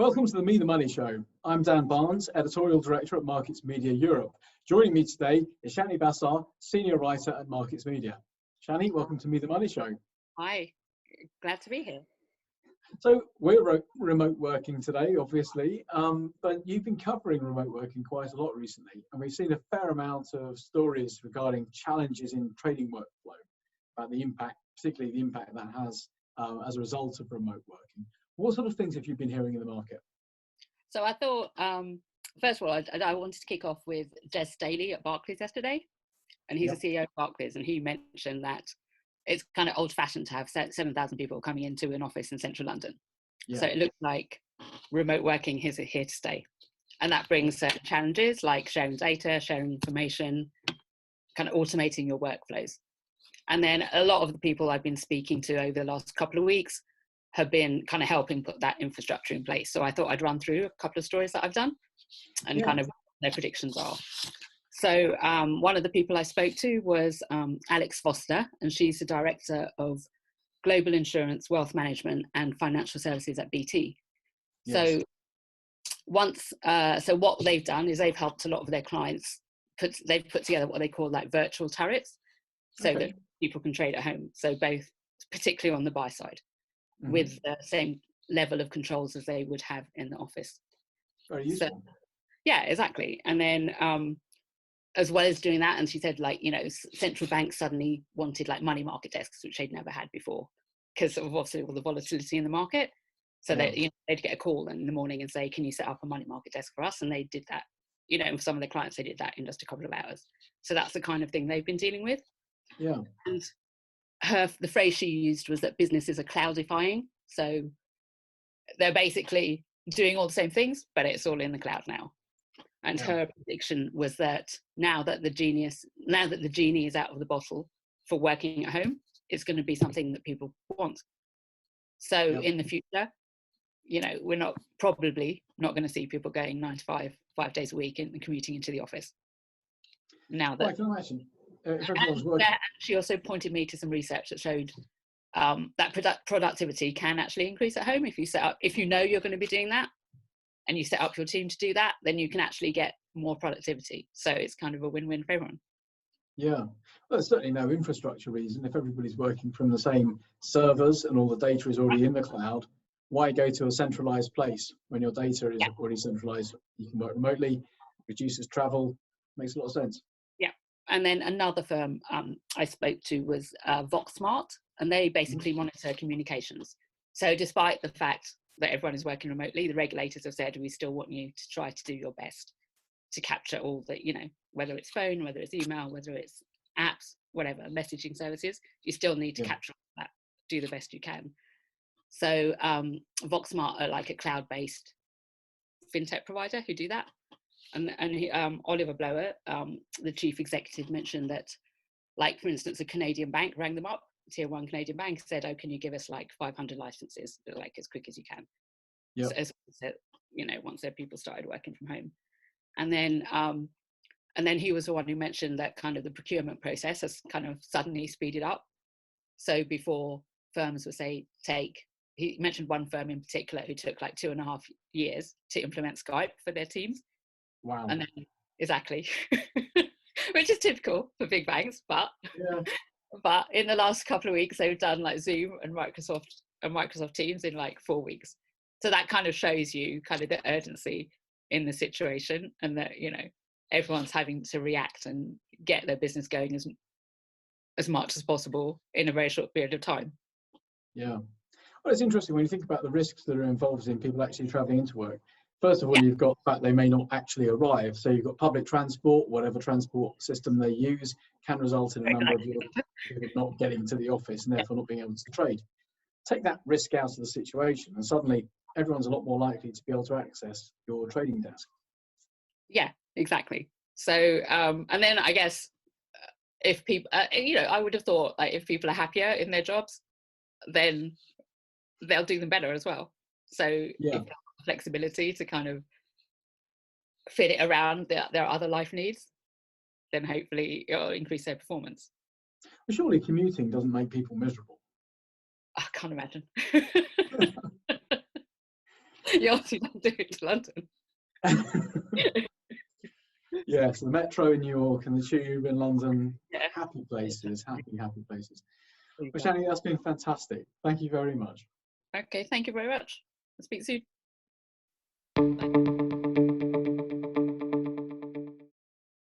Welcome to the Me the Money Show. I'm Dan Barnes, Editorial Director at Markets Media Europe. Joining me today is Shanny Basar, Senior Writer at Markets Media. Shanny, welcome to Me the Money Show. Hi, glad to be here. So we're remote working today, obviously, but you've been covering remote working quite a lot recently, and we've seen a fair amount of stories regarding challenges in trading workflow, about the impact, particularly the impact that has as a result of remote working. What sort of things have you been hearing in the market? So I thought, first of all, I wanted to kick off with Des Staley at Barclays yesterday, and he's the CEO of Barclays, and he mentioned that it's kind of old-fashioned to have 7,000 people coming into an office in central London. Yeah. So it looks like remote working is here to stay. And that brings certain challenges like sharing data, sharing information, kind of automating your workflows. And then a lot of the people I've been speaking to over the last couple of weeks have been kind of helping put that infrastructure in place. So I thought I'd run through a couple of stories that I've done and kind of what their predictions are. So one of the people I spoke to was Alex Foster, and she's the Director of Global Insurance, Wealth Management and Financial Services at BT. Yes. So what they've done is they've helped a lot of their clients, they've put together what they call like virtual tariffs, so that people can trade at home. So both, particularly on the buy side, with the same level of controls as they would have in the office. Very useful. So, yeah, exactly. And then as well as doing that, and she said, like, you know, central banks suddenly wanted like money market desks, which they'd never had before because of obviously all the volatility in the market. So that, you know, they'd get a call in the morning and say, can you set up a money market desk for us? And they did that, you know, for some of their clients, they did that in just a couple of hours. So that's the kind of thing they've been dealing with. Yeah. And the phrase she used was that businesses are cloudifying. So they're basically doing all the same things, but it's all in the cloud now. And her prediction was that now that the genie is out of the bottle for working at home, it's going to be something that people want. So in the future, you know, we're probably not going to see people going 9 to 5 days a week and commuting into the office. Now that, I can imagine. If everyone's working. She also pointed me to some research that showed that productivity can actually increase at home if you know you're going to be doing that, and you set up your team to do that, then you can actually get more productivity. So it's kind of a win-win for everyone. Yeah, well, there's certainly no infrastructure reason. If everybody's working from the same servers and all the data is already in the cloud, why go to a centralized place when your data is already centralized? You can work remotely, reduces travel, makes a lot of sense. Yeah, and then another firm I spoke to was VoxSmart, and they basically monitor communications. So despite the fact that everyone is working remotely, the regulators have said, we still want you to try to do your best to capture all the, you know, whether it's phone, whether it's email, whether it's apps, whatever, messaging services, you still need to capture that, do the best you can. So VoxSmart are like a cloud-based fintech provider who do that. And Oliver Blower, the chief executive, mentioned that, like, for instance, a Canadian bank rang them up, tier 1 Canadian bank, said, oh, can you give us like 500 licenses, like as quick as you can? So as you know, once their people started working from home. And then he was the one who mentioned that kind of the procurement process has kind of suddenly speeded up. So before firms would say he mentioned one firm in particular who took like 2.5 years to implement Skype for their teams. Wow. And then exactly, which is typical for big banks, but in the last couple of weeks they've done like Zoom and Microsoft Teams in like 4 weeks. So that kind of shows you kind of the urgency in the situation, and that, you know, everyone's having to react and get their business going as much as possible in a very short period of time. Yeah. Well, it's interesting when you think about the risks that are involved in people actually traveling into work. First of all, you've got the fact they may not actually arrive. So you've got public transport, whatever transport system they use, can result in a number of people not getting to the office and therefore not being able to trade. Take that risk out of the situation, and suddenly everyone's a lot more likely to be able to access your trading desk. Yeah, exactly. So, and then I guess if people, you know, I would have thought like if people are happier in their jobs, then they'll do them better as well. So if they have flexibility to kind of fit it around their other life needs, then hopefully it'll increase their performance. But surely commuting doesn't make people miserable. I can't imagine. You obviously don't do it to London. Yes, the metro in New York and the tube in London, Yeah. happy places, happy places. There you Well, go. Shanny, that's been fantastic. Thank you very much. Okay, thank you very much. I'll speak soon. Bye.